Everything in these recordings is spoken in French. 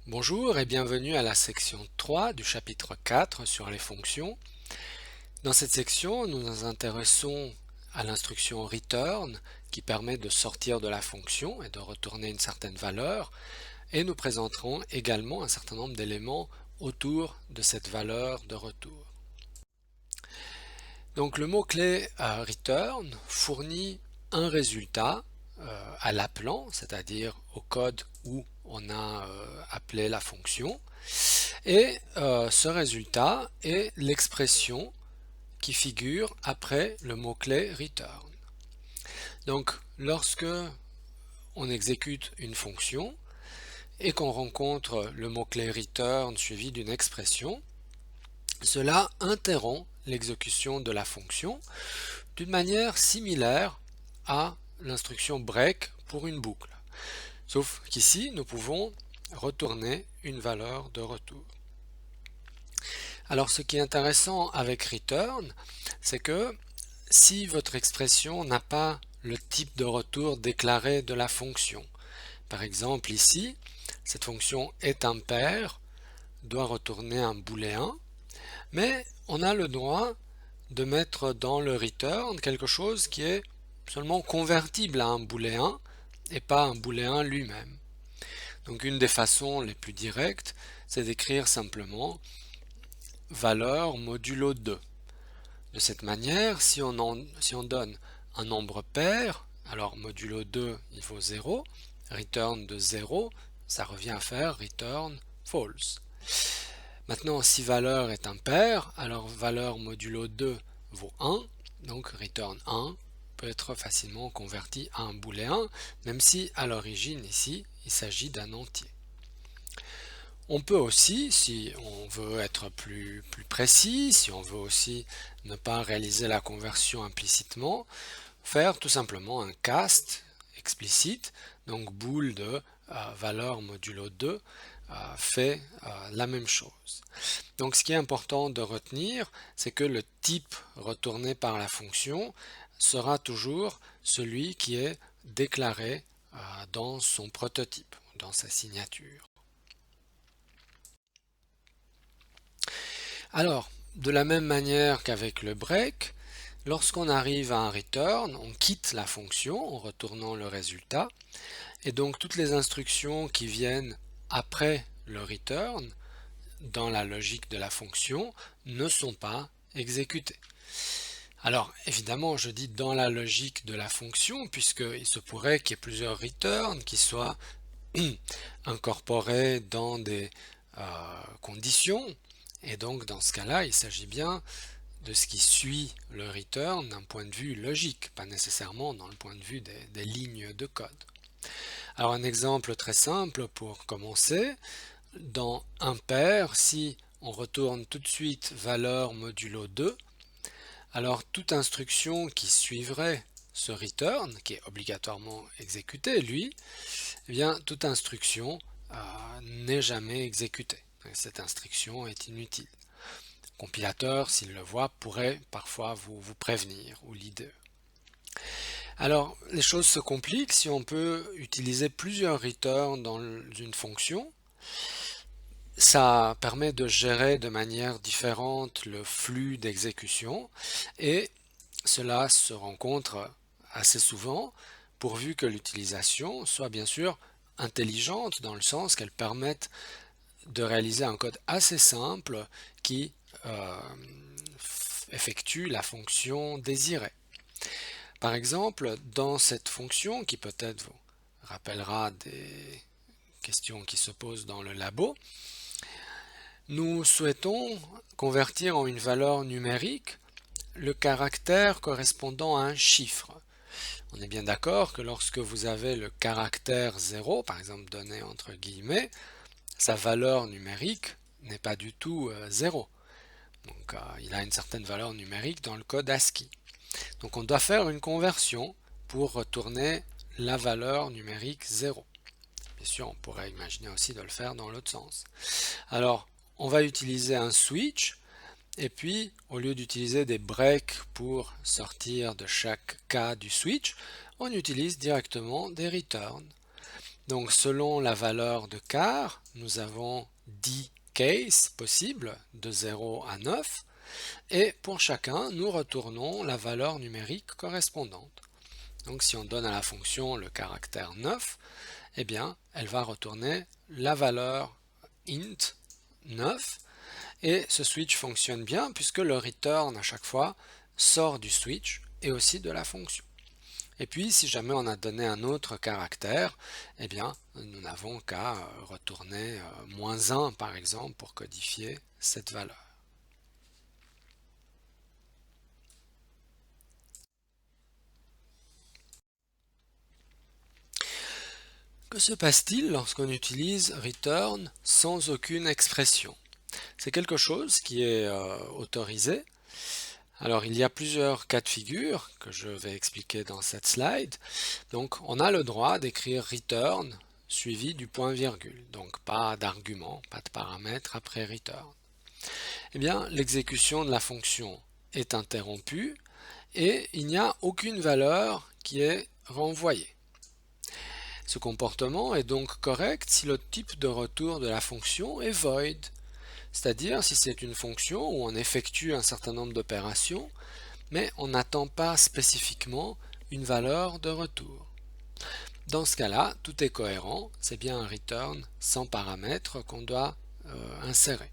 Bonjour et bienvenue à la section 3 du chapitre 4 sur les fonctions. Dans cette section, nous nous intéressons à l'instruction return qui permet de sortir de la fonction et de retourner une certaine valeur, et nous présenterons également un certain nombre d'éléments autour de cette valeur de retour. Donc le mot-clé return fournit un résultat à l'appelant, c'est-à-dire au code où on a appelé la fonction, et ce résultat est l'expression qui figure après le mot-clé return. Donc lorsque on exécute une fonction et qu'on rencontre le mot-clé return suivi d'une expression, cela interrompt l'exécution de la fonction d'une manière similaire à l'instruction break pour une boucle. Sauf qu'ici, nous pouvons retourner une valeur de retour. Alors ce qui est intéressant avec return, c'est que si votre expression n'a pas le type de retour déclaré de la fonction, par exemple ici, cette fonction est impair, doit retourner un booléen, mais on a le droit de mettre dans le return quelque chose qui est seulement convertible à un booléen et pas un booléen lui-même. Donc une des façons les plus directes, c'est d'écrire simplement valeur modulo 2. De cette manière, si on donne un nombre pair, alors modulo 2 il vaut 0, return de 0, ça revient à faire return false. Maintenant, si valeur est impair, alors valeur modulo 2 vaut 1, donc return 1 peut être facilement converti à un booléen, même si à l'origine ici, il s'agit d'un entier. On peut aussi, si on veut être plus précis, si on veut aussi ne pas réaliser la conversion implicitement, faire tout simplement un cast explicite, donc bool de valeur modulo 2 fait la même chose. Donc ce qui est important de retenir, c'est que le type retourné par la fonction sera toujours celui qui est déclaré dans son prototype, dans sa signature. Alors, de la même manière qu'avec le break, lorsqu'on arrive à un return, on quitte la fonction en retournant le résultat, et donc toutes les instructions qui viennent après le return, dans la logique de la fonction, ne sont pas exécutées. Alors évidemment, je dis dans la logique de la fonction, puisqu'il se pourrait qu'il y ait plusieurs returns qui soient incorporés dans des conditions, et donc dans ce cas-là, il s'agit bien de ce qui suit le return d'un point de vue logique, pas nécessairement dans le point de vue des lignes de code. Alors un exemple très simple pour commencer, dans impair, si on retourne tout de suite valeur modulo 2, alors toute instruction qui suivrait ce return, qui est obligatoirement exécuté, lui, eh bien toute instruction n'est jamais exécutée. Cette instruction est inutile. Le compilateur, s'il le voit, pourrait parfois vous prévenir ou l'IDE. Alors, les choses se compliquent si on peut utiliser plusieurs returns dans une fonction. Ça permet de gérer de manière différente le flux d'exécution et cela se rencontre assez souvent pourvu que l'utilisation soit bien sûr intelligente dans le sens qu'elle permette de réaliser un code assez simple qui effectue la fonction désirée. Par exemple, dans cette fonction qui peut-être vous rappellera des questions qui se posent dans le labo, nous souhaitons convertir en une valeur numérique le caractère correspondant à un chiffre. On est bien d'accord que lorsque vous avez le caractère 0, par exemple donné entre guillemets, sa valeur numérique n'est pas du tout 0. Donc il a une certaine valeur numérique dans le code ASCII. Donc on doit faire une conversion pour retourner la valeur numérique 0. Bien sûr, on pourrait imaginer aussi de le faire dans l'autre sens. Alors, on va utiliser un switch, et puis, au lieu d'utiliser des breaks pour sortir de chaque cas du switch, on utilise directement des returns. Donc selon la valeur de car, nous avons 10 cases possibles de 0 à 9 et pour chacun, nous retournons la valeur numérique correspondante. Donc si on donne à la fonction le caractère 9, eh bien, elle va retourner la valeur int 9 et ce switch fonctionne bien puisque le return à chaque fois sort du switch et aussi de la fonction. Et puis, si jamais on a donné un autre caractère, eh bien, nous n'avons qu'à retourner -1 par exemple pour codifier cette valeur. Que se passe-t-il lorsqu'on utilise return sans aucune expression? C'est quelque chose qui est autorisé. Alors il y a plusieurs cas de figure que je vais expliquer dans cette slide. Donc on a le droit d'écrire return suivi du point virgule, donc pas d'argument, pas de paramètre après return. Eh bien l'exécution de la fonction est interrompue et il n'y a aucune valeur qui est renvoyée. Ce comportement est donc correct si le type de retour de la fonction est void. C'est-à-dire si c'est une fonction où on effectue un certain nombre d'opérations, mais on n'attend pas spécifiquement une valeur de retour. Dans ce cas-là, tout est cohérent, c'est bien un return sans paramètre qu'on doit insérer.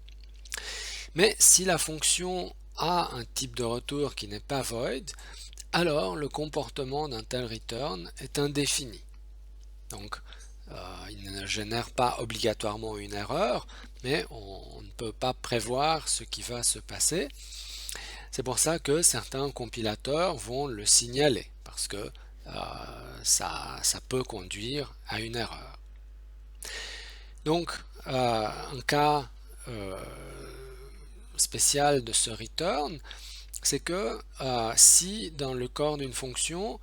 Mais si la fonction a un type de retour qui n'est pas void, alors le comportement d'un tel return est indéfini. Donc, il ne génère pas obligatoirement une erreur, mais on ne peut pas prévoir ce qui va se passer. C'est pour ça que certains compilateurs vont le signaler, parce que ça peut conduire à une erreur. Donc, un cas spécial de ce return, c'est que si dans le corps d'une fonction,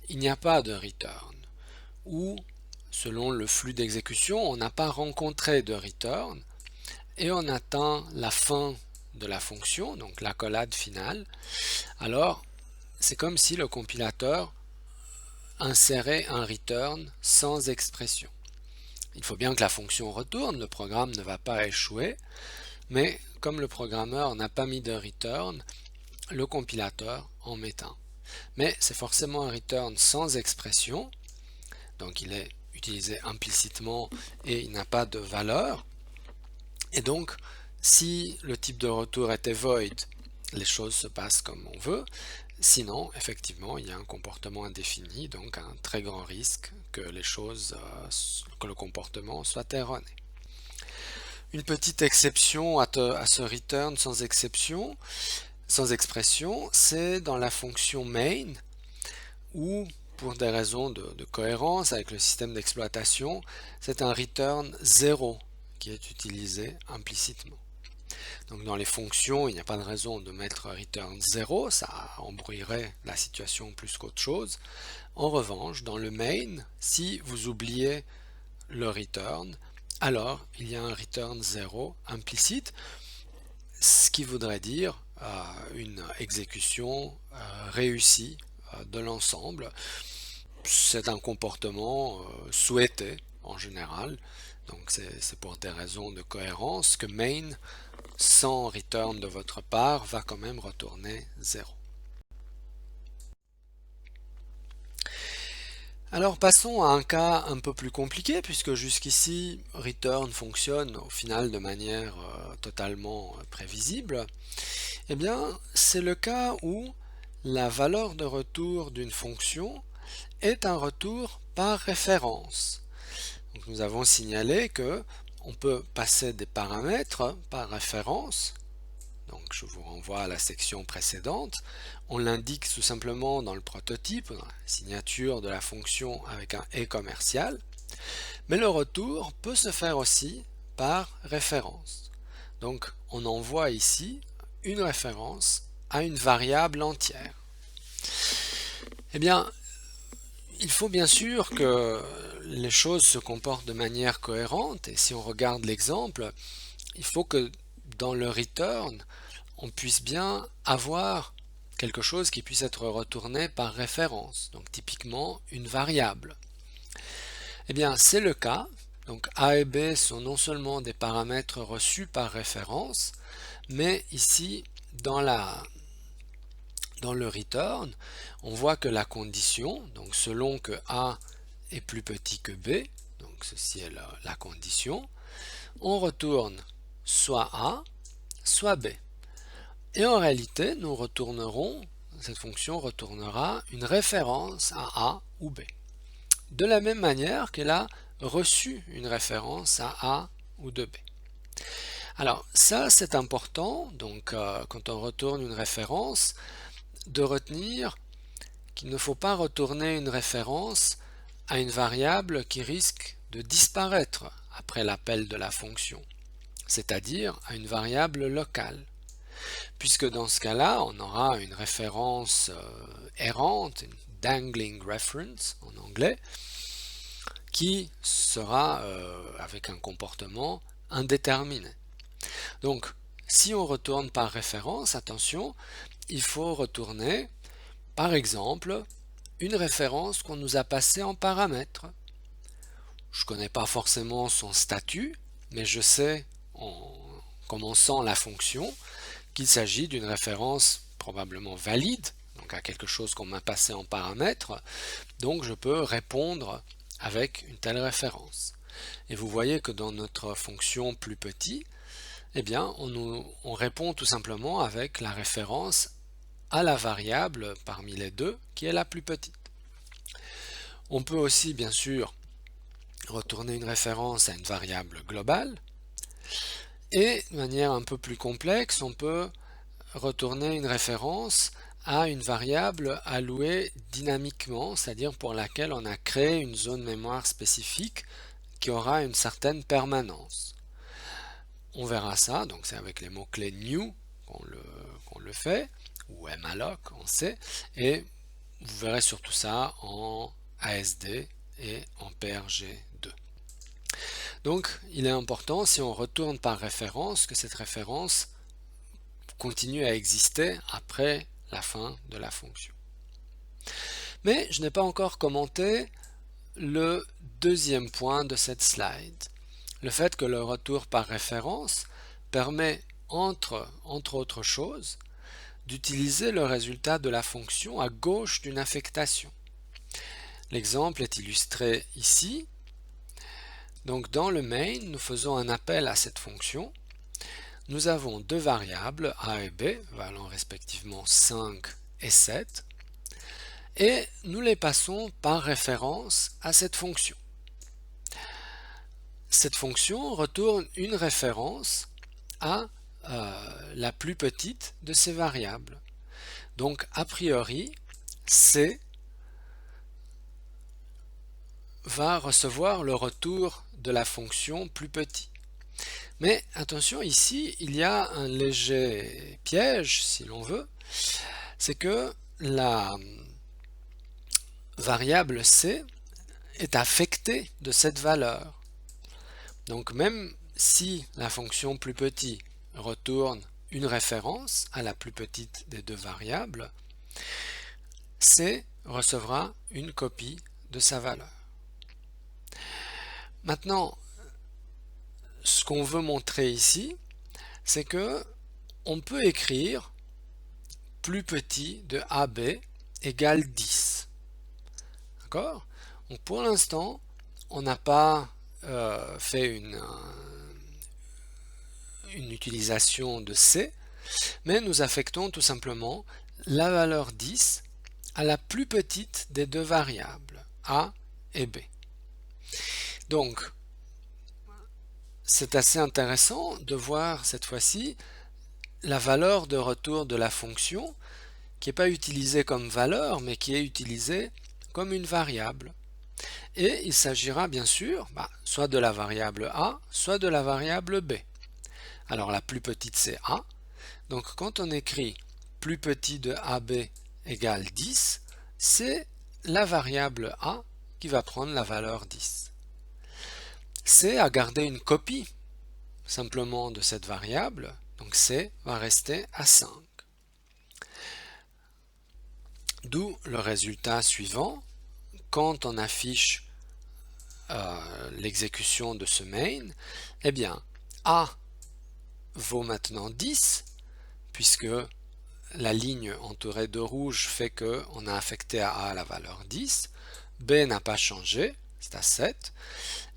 il n'y a pas de return, ou selon le flux d'exécution, on n'a pas rencontré de return et on atteint la fin de la fonction, donc l'accolade finale, alors c'est comme si le compilateur insérait un return sans expression. Il faut bien que la fonction retourne, le programme ne va pas échouer, mais comme le programmeur n'a pas mis de return, le compilateur en met un. Mais c'est forcément un return sans expression, donc il est utilisé implicitement et il n'a pas de valeur. Et donc, si le type de retour était void, les choses se passent comme on veut. Sinon, effectivement, il y a un comportement indéfini, donc un très grand risque que que le comportement soit erroné. Une petite exception à ce return sans expression, c'est dans la fonction main, où pour des raisons de cohérence avec le système d'exploitation, c'est un return 0 qui est utilisé implicitement. Donc dans les fonctions, il n'y a pas de raison de mettre return 0, ça embrouillerait la situation plus qu'autre chose. En revanche, dans le main, si vous oubliez le return, alors il y a un return 0 implicite, ce qui voudrait dire une exécution réussie de l'ensemble. C'est un comportement souhaité en général, donc c'est pour des raisons de cohérence que main sans return de votre part va quand même retourner 0. Alors passons à un cas un peu plus compliqué puisque jusqu'ici return fonctionne au final de manière totalement prévisible. Eh bien c'est le cas où la valeur de retour d'une fonction est un retour par référence. Donc nous avons signalé que on peut passer des paramètres par référence. Donc je vous renvoie à la section précédente. On l'indique tout simplement dans le prototype, dans la signature de la fonction avec un et commercial. Mais le retour peut se faire aussi par référence. Donc on envoie ici une référence à une variable entière. Eh bien, il faut bien sûr que les choses se comportent de manière cohérente et si on regarde l'exemple, il faut que dans le return, on puisse bien avoir quelque chose qui puisse être retourné par référence, donc typiquement une variable. Eh bien, c'est le cas. Donc A et B sont non seulement des paramètres reçus par référence, mais ici, dans le return, on voit que la condition, donc selon que A est plus petit que B, donc ceci est la condition, on retourne soit A, soit B. Et en réalité, cette fonction retournera une référence à A ou B. De la même manière qu'elle a reçu une référence à A ou de B. Alors ça c'est important, donc quand on retourne une référence, de retenir qu'il ne faut pas retourner une référence à une variable qui risque de disparaître après l'appel de la fonction, c'est-à-dire à une variable locale. Puisque dans ce cas-là, on aura une référence errante, une dangling reference en anglais, qui sera avec un comportement indéterminé. Donc, si on retourne par référence, attention, il faut retourner, par exemple, une référence qu'on nous a passée en paramètre. Je ne connais pas forcément son statut, mais je sais, en commençant la fonction, qu'il s'agit d'une référence probablement valide, donc à quelque chose qu'on m'a passé en paramètre, donc je peux répondre avec une telle référence. Et vous voyez que dans notre fonction plus petit, eh bien, on répond tout simplement avec la référence à la variable parmi les deux qui est la plus petite. On peut aussi, bien sûr, retourner une référence à une variable globale, et de manière un peu plus complexe, on peut retourner une référence à une variable allouée dynamiquement, c'est-à-dire pour laquelle on a créé une zone mémoire spécifique qui aura une certaine permanence. On verra ça, donc c'est avec les mots-clés new qu'on le fait, ou malloc en C, et vous verrez surtout ça en ASD et en PRG2. Donc il est important, si on retourne par référence, que cette référence continue à exister après la fin de la fonction. Mais je n'ai pas encore commenté le deuxième point de cette slide. Le fait que le retour par référence permet, entre autres choses, d'utiliser le résultat de la fonction à gauche d'une affectation. L'exemple est illustré ici. Donc dans le main, nous faisons un appel à cette fonction. Nous avons deux variables, a et b, valant respectivement 5 et 7, et nous les passons par référence à cette fonction. Cette fonction retourne une référence à la plus petite de ces variables. Donc a priori, C va recevoir le retour de la fonction plus petit. Mais attention, ici, il y a un léger piège, si l'on veut, c'est que la variable C est affectée de cette valeur. Donc même si la fonction plus petit retourne une référence à la plus petite des deux variables, C recevra une copie de sa valeur. Maintenant, ce qu'on veut montrer ici, c'est que on peut écrire plus petit de AB égale 10. D'accord? Donc pour l'instant, on n'a pas fait une utilisation de C, mais nous affectons tout simplement la valeur 10 à la plus petite des deux variables, A et B. Donc, c'est assez intéressant de voir cette fois-ci la valeur de retour de la fonction qui n'est pas utilisée comme valeur, mais qui est utilisée comme une variable. Et il s'agira bien sûr soit de la variable A, soit de la variable B. Alors la plus petite c'est A. Donc quand on écrit plus petit de AB égale 10, c'est la variable A qui va prendre la valeur 10. C a gardé une copie simplement de cette variable, donc C va rester à 5. D'où le résultat suivant, quand on affiche l'exécution de ce main, eh bien A vaut maintenant 10, puisque la ligne entourée de rouge fait qu'on a affecté à A la valeur 10, B n'a pas changé, c'est à 7,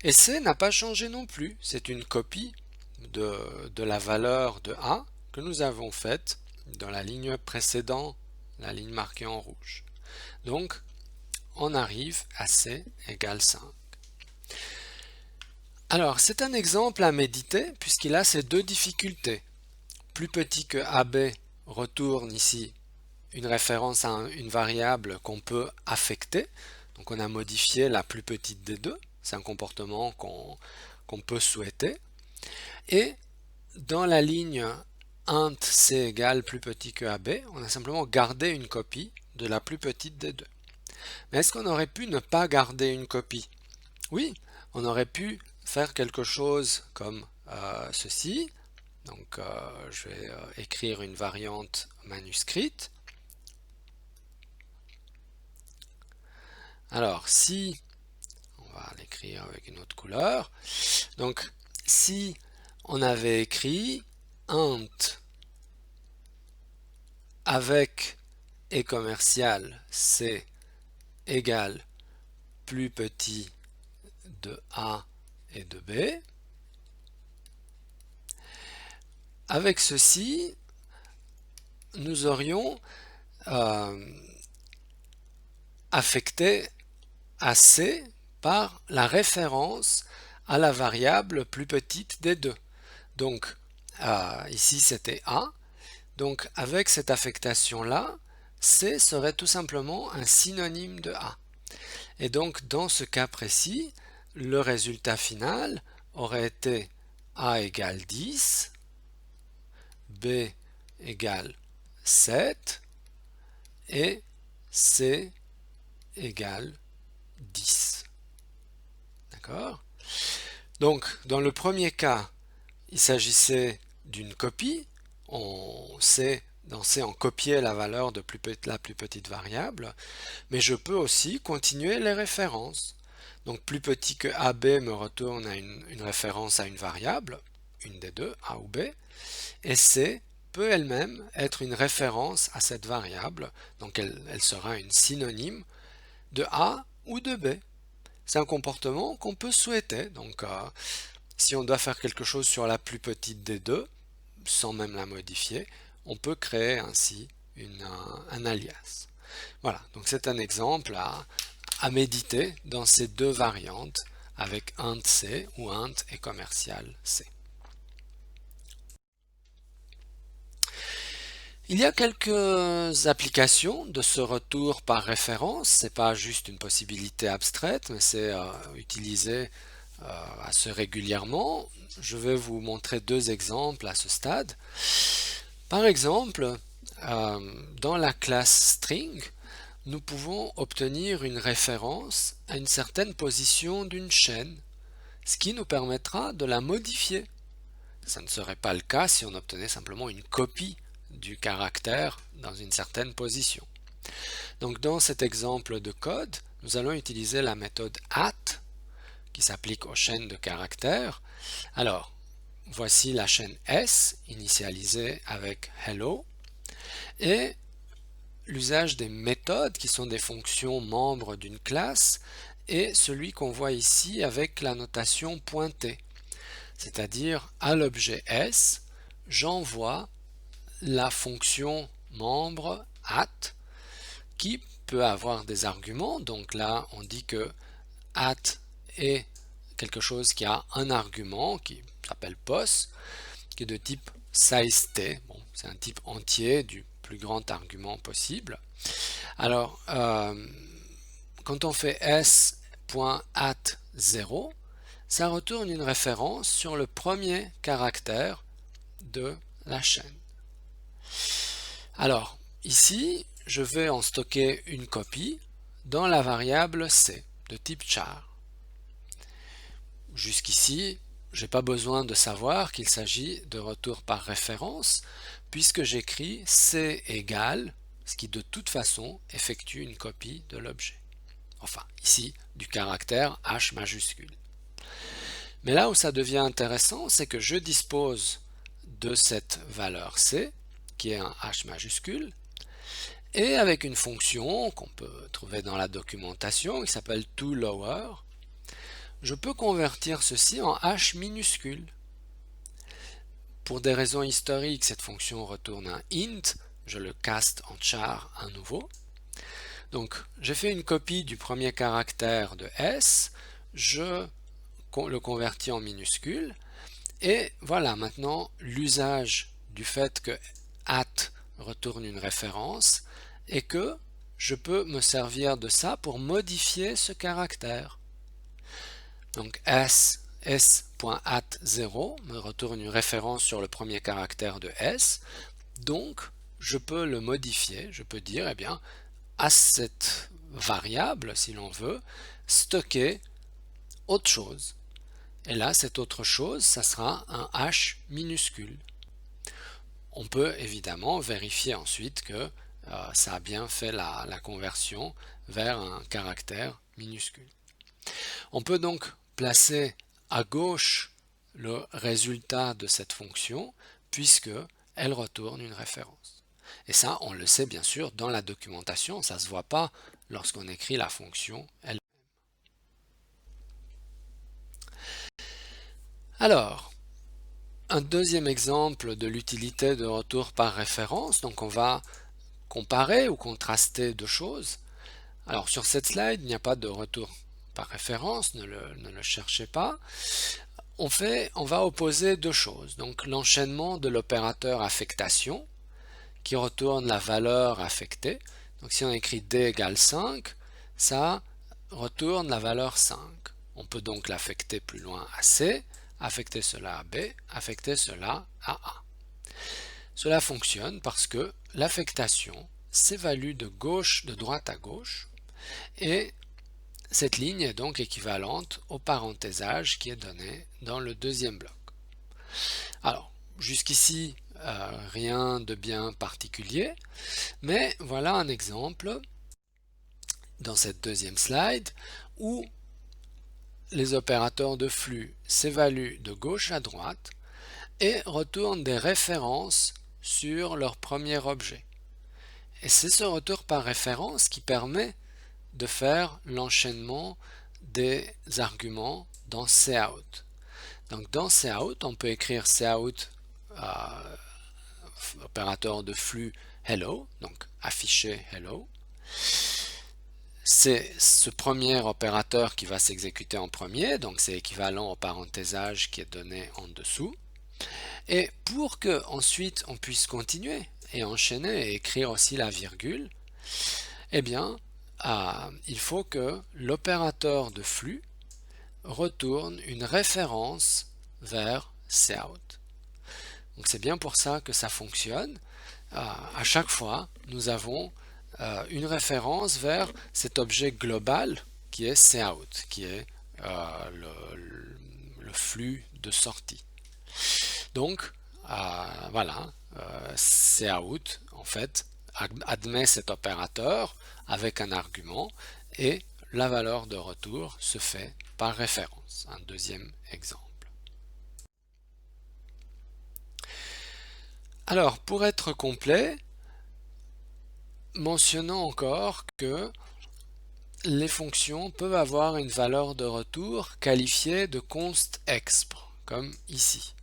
et C n'a pas changé non plus, c'est une copie de la valeur de A que nous avons faite dans la ligne précédente, la ligne marquée en rouge. Donc, on arrive à C égale 5. Alors, c'est un exemple à méditer puisqu'il a ces deux difficultés. Plus petit que AB retourne ici une référence à une variable qu'on peut affecter. Donc, on a modifié la plus petite des deux. C'est un comportement qu'on peut souhaiter. Et dans la ligne int c égale plus petit que AB, on a simplement gardé une copie de la plus petite des deux. Mais est-ce qu'on aurait pu ne pas garder une copie? Oui, on aurait pu faire quelque chose comme ceci. Donc je vais écrire une variante manuscrite. Alors si, on va l'écrire avec une autre couleur, donc si on avait écrit int avec et commercial c égale plus petit de A et de B, avec ceci, nous aurions affecté à C par la référence à la variable plus petite des deux. Donc, ici c'était A. Donc, avec cette affectation-là, C serait tout simplement un synonyme de A. Et donc, dans ce cas précis, le résultat final aurait été A égale 10, B égale 7 et C égale 10. D'accord? Donc, dans le premier cas, il s'agissait d'une copie. On sait dans C en copier la valeur de la plus petite variable, mais je peux aussi continuer les références. Donc plus petit que AB me retourne à une référence à une variable, une des deux, A ou B, et C peut elle-même être une référence à cette variable, donc elle sera une synonyme de A ou de B. C'est un comportement qu'on peut souhaiter, donc si on doit faire quelque chose sur la plus petite des deux, sans même la modifier, on peut créer ainsi un alias. Voilà, donc c'est un exemple à méditer dans ces deux variantes avec int c ou int et commercial c. Il y a quelques applications de ce retour par référence. Ce n'est pas juste une possibilité abstraite, mais c'est utilisé assez régulièrement. Je vais vous montrer deux exemples à ce stade. Par exemple, dans la classe string, nous pouvons obtenir une référence à une certaine position d'une chaîne, ce qui nous permettra de la modifier. Ça ne serait pas le cas si on obtenait simplement une copie du caractère dans une certaine position. Donc dans cet exemple de code, nous allons utiliser la méthode at qui s'applique aux chaînes de caractères. Alors, voici la chaîne S initialisée avec hello et l'usage des méthodes qui sont des fonctions membres d'une classe est celui qu'on voit ici avec la notation pointée. C'est-à-dire à l'objet S, j'envoie la fonction membre at qui peut avoir des arguments. Donc là, on dit que at est quelque chose qui a un argument qui s'appelle pos, qui est de type sizeT. Bon, c'est un type entier du plus grand argument possible. Alors, quand on fait s.at0, ça retourne une référence sur le premier caractère de la chaîne. Alors, ici, je vais en stocker une copie dans la variable c de type char. Jusqu'ici, je n'ai pas besoin de savoir qu'il s'agit de retour par référence, puisque j'écris c égale, ce qui de toute façon effectue une copie de l'objet. enfin ici du caractère H majuscule. Mais là où ça devient intéressant, c'est que je dispose de cette valeur C, qui est un H majuscule, et avec une fonction qu'on peut trouver dans la documentation, qui s'appelle toLower, je peux convertir ceci en H minuscule. Pour des raisons historiques, cette fonction retourne un int, je le caste en char à nouveau. Donc j'ai fait une copie du premier caractère de S, je le convertis en minuscule, et voilà maintenant l'usage du fait que at retourne une référence et que je peux me servir de ça pour modifier ce caractère. Donc s.at0 me retourne une référence sur le premier caractère de S, donc je peux le modifier, je peux dire eh bien à cette variable, si l'on veut, stocker autre chose. Et là, cette autre chose, ça sera un H minuscule. On peut évidemment vérifier ensuite que ça a bien fait la conversion vers un caractère minuscule. On peut donc placer à gauche le résultat de cette fonction puisque elle retourne une référence. Et ça, on le sait bien sûr dans la documentation, ça ne se voit pas lorsqu'on écrit la fonction elle-même. Alors, un deuxième exemple de l'utilité de retour par référence, donc on va comparer ou contraster deux choses. Alors sur cette slide, il n'y a pas de retour par référence, ne le cherchez pas. On va opposer deux choses, donc l'enchaînement de l'opérateur affectation, qui retourne la valeur affectée. Donc si on écrit D égale 5, ça retourne la valeur 5. On peut donc l'affecter plus loin à C, affecter cela à B, affecter cela à A. Cela fonctionne parce que l'affectation s'évalue de droite à gauche, et cette ligne est donc équivalente au parenthésage qui est donné dans le deuxième bloc. Alors, jusqu'ici, rien de bien particulier, mais voilà un exemple dans cette deuxième slide où les opérateurs de flux s'évaluent de gauche à droite et retournent des références sur leur premier objet. Et c'est ce retour par référence qui permet de faire l'enchaînement des arguments dans cout. Donc dans cout, on peut écrire cout opérateur de flux hello, donc afficher hello. C'est ce premier opérateur qui va s'exécuter en premier, donc c'est équivalent au parenthésage qui est donné en dessous. Et pour que ensuite on puisse continuer et enchaîner et écrire aussi la virgule, eh bien, il faut que l'opérateur de flux retourne une référence vers cout. Donc c'est bien pour ça que ça fonctionne. À chaque fois, nous avons une référence vers cet objet global qui est cout, qui est le flux de sortie. Donc, voilà, cout, en fait, admet cet opérateur avec un argument et la valeur de retour se fait par référence. Un deuxième exemple. Alors, pour être complet, mentionnons encore que les fonctions peuvent avoir une valeur de retour qualifiée de const exp, comme ici.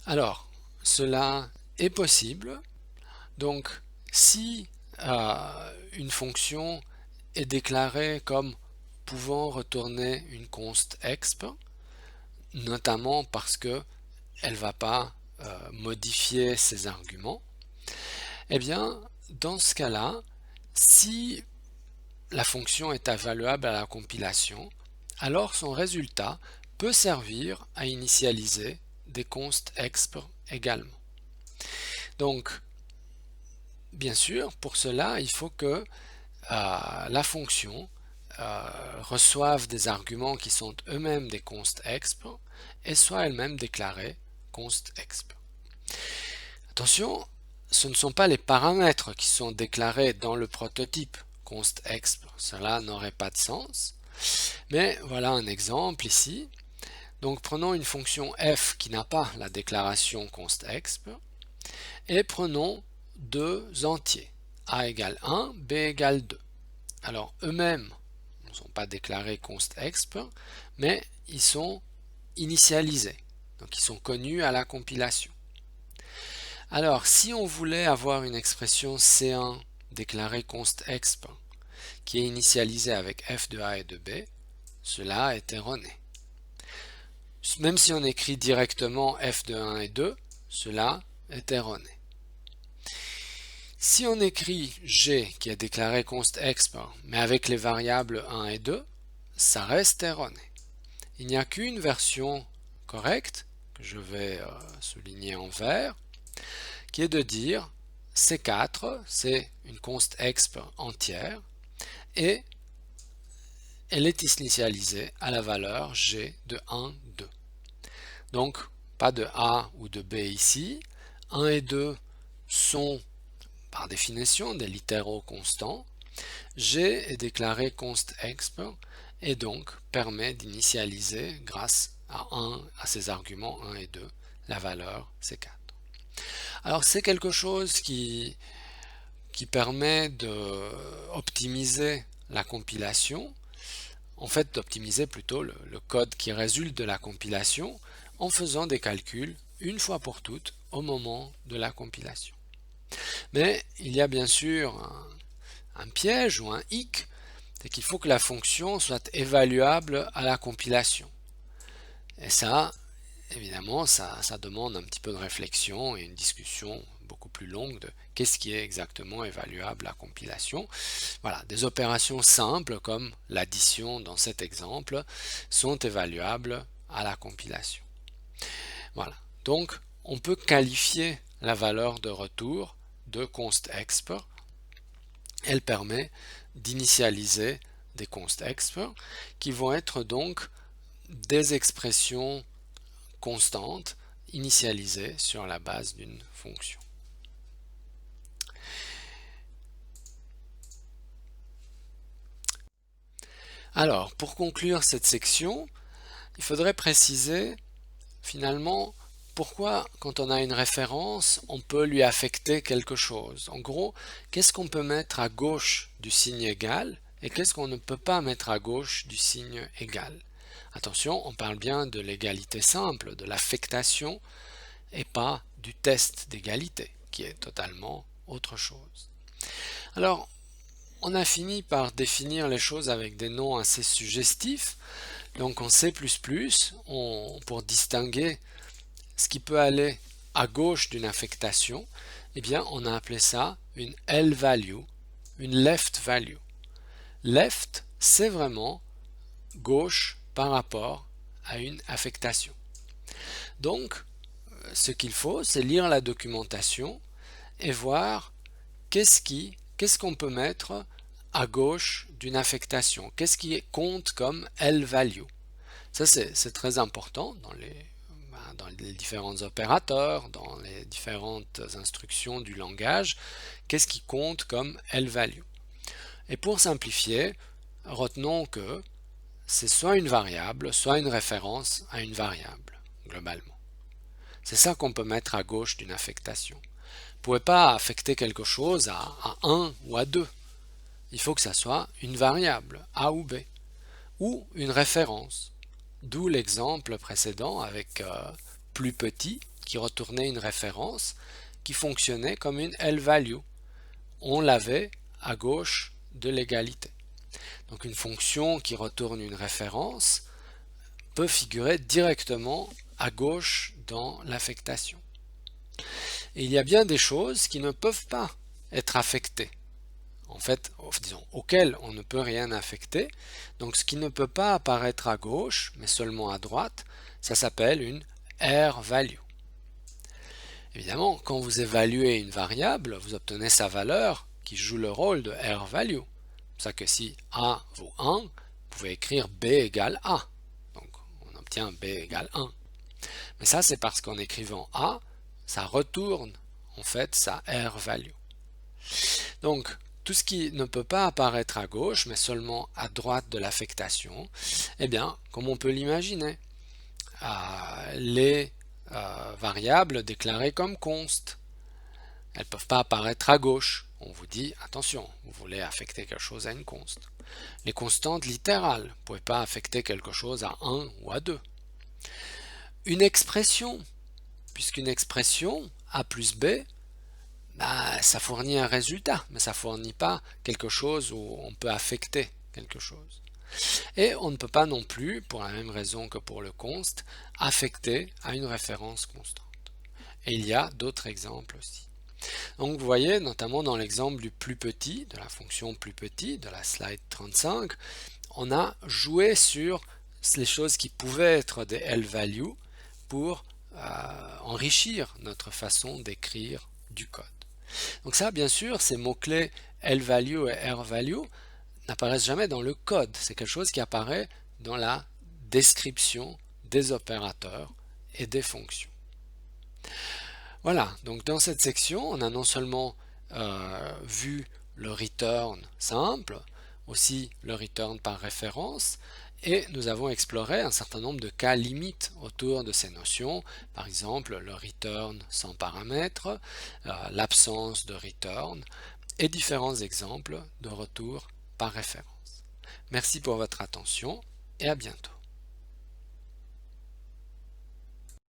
Alors, cela est possible. Donc, si une fonction est déclarée comme pouvant retourner une const exp, notamment parce qu'elle ne va pas modifier ses arguments, eh bien, dans ce cas-là, si la fonction est évaluable à la compilation, alors son résultat peut servir à initialiser des const exp également. Donc, bien sûr, pour cela, il faut que la fonction reçoive des arguments qui sont eux-mêmes des const exp et soient elles-mêmes déclarées const exp. Attention, ce ne sont pas les paramètres qui sont déclarés dans le prototype const exp. Cela n'aurait pas de sens. Mais voilà un exemple ici. Donc prenons une fonction f qui n'a pas la déclaration const exp et prenons deux entiers, a égale 1, b égale 2. Alors eux-mêmes ne sont pas déclarés const exp, mais ils sont initialisés, donc ils sont connus à la compilation. Alors si on voulait avoir une expression C1 déclarée const exp qui est initialisée avec f de a et de b, cela est erroné. Même si on écrit directement f de 1 et 2, cela est erroné. Si on écrit g qui est déclaré const exp, mais avec les variables 1 et 2, ça reste erroné. Il n'y a qu'une version correcte, que je vais souligner en vert, qui est de dire C4, c'est une const exp entière, et elle est initialisée à la valeur g de 1, 2. Donc, pas de a ou de b ici. 1 et 2 sont, par définition, des littéraux constants. G est déclaré const exp et donc permet d'initialiser, grâce à ces arguments 1 et 2, la valeur C4. Alors, c'est quelque chose qui permet d'optimiser la compilation, en fait d'optimiser plutôt le code qui résulte de la compilation en faisant des calculs une fois pour toutes au moment de la compilation. Mais il y a bien sûr un piège ou un hic, c'est qu'il faut que la fonction soit évaluable à la compilation. Et ça, évidemment, ça demande un petit peu de réflexion et une discussion beaucoup plus longue de qu'est-ce qui est exactement évaluable à compilation. Voilà, des opérations simples comme l'addition dans cet exemple sont évaluables à la compilation. Voilà, donc on peut qualifier la valeur de retour de const exp. Elle permet d'initialiser des const exp qui vont être donc des expressions constantes initialisées sur la base d'une fonction. Alors, pour conclure cette section, il faudrait préciser finalement pourquoi, quand on a une référence, on peut lui affecter quelque chose. En gros, qu'est-ce qu'on peut mettre à gauche du signe égal et qu'est-ce qu'on ne peut pas mettre à gauche du signe égal. Attention, on parle bien de l'égalité simple, de l'affectation, et pas du test d'égalité, qui est totalement autre chose. Alors, on a fini par définir les choses avec des noms assez suggestifs. Donc en C++, pour distinguer ce qui peut aller à gauche d'une affectation, eh bien on a appelé ça une L-value, une left value. Left, c'est vraiment gauche par rapport à une affectation. Donc, ce qu'il faut, c'est lire la documentation et voir qu'est-ce qu'on peut mettre à gauche d'une affectation, qu'est-ce qui compte comme L-value. Ça, c'est très important dans les différents opérateurs, dans les différentes instructions du langage, qu'est-ce qui compte comme L-value. Et pour simplifier, retenons que c'est soit une variable, soit une référence à une variable, globalement. C'est ça qu'on peut mettre à gauche d'une affectation. Vous ne pouvez pas affecter quelque chose à 1 ou à 2. Il faut que ça soit une variable, A ou B, ou une référence. D'où l'exemple précédent avec plus petit, qui retournait une référence, qui fonctionnait comme une L-value. On l'avait à gauche de l'égalité. Donc une fonction qui retourne une référence peut figurer directement à gauche dans l'affectation. Et il y a bien des choses qui ne peuvent pas être affectées. En fait, disons, auxquelles on ne peut rien affecter. Donc ce qui ne peut pas apparaître à gauche, mais seulement à droite, ça s'appelle une R-value. Évidemment, quand vous évaluez une variable, vous obtenez sa valeur qui joue le rôle de R-value. C'est pour ça que si A vaut 1, vous pouvez écrire B égale A. Donc on obtient B égale 1. Mais ça, c'est parce qu'en écrivant A, ça retourne en fait sa R-value. Donc, Tout ce qui ne peut pas apparaître à gauche, mais seulement à droite de l'affectation, eh bien, comme on peut l'imaginer, les variables déclarées comme const, elles ne peuvent pas apparaître à gauche. On vous dit, attention, vous voulez affecter quelque chose à une const. Les constantes littérales, vous ne pouvez pas affecter quelque chose à 1 ou à 2. Une expression, puisqu'une expression, A plus B, ça fournit un résultat, mais ça ne fournit pas quelque chose où on peut affecter quelque chose. Et on ne peut pas non plus, pour la même raison que pour le const, affecter à une référence constante. Et il y a d'autres exemples aussi. Donc vous voyez, notamment dans l'exemple du plus petit, de la fonction plus petit, de la slide 35, on a joué sur les choses qui pouvaient être des L-values pour enrichir notre façon d'écrire du code. Donc ça, bien sûr, ces mots-clés L-value et R-value n'apparaissent jamais dans le code. C'est quelque chose qui apparaît dans la description des opérateurs et des fonctions. Voilà, donc dans cette section, on a non seulement vu le return simple, aussi le return par référence, et nous avons exploré un certain nombre de cas limites autour de ces notions, par exemple le return sans paramètres, l'absence de return, et différents exemples de retour par référence. Merci pour votre attention et à bientôt.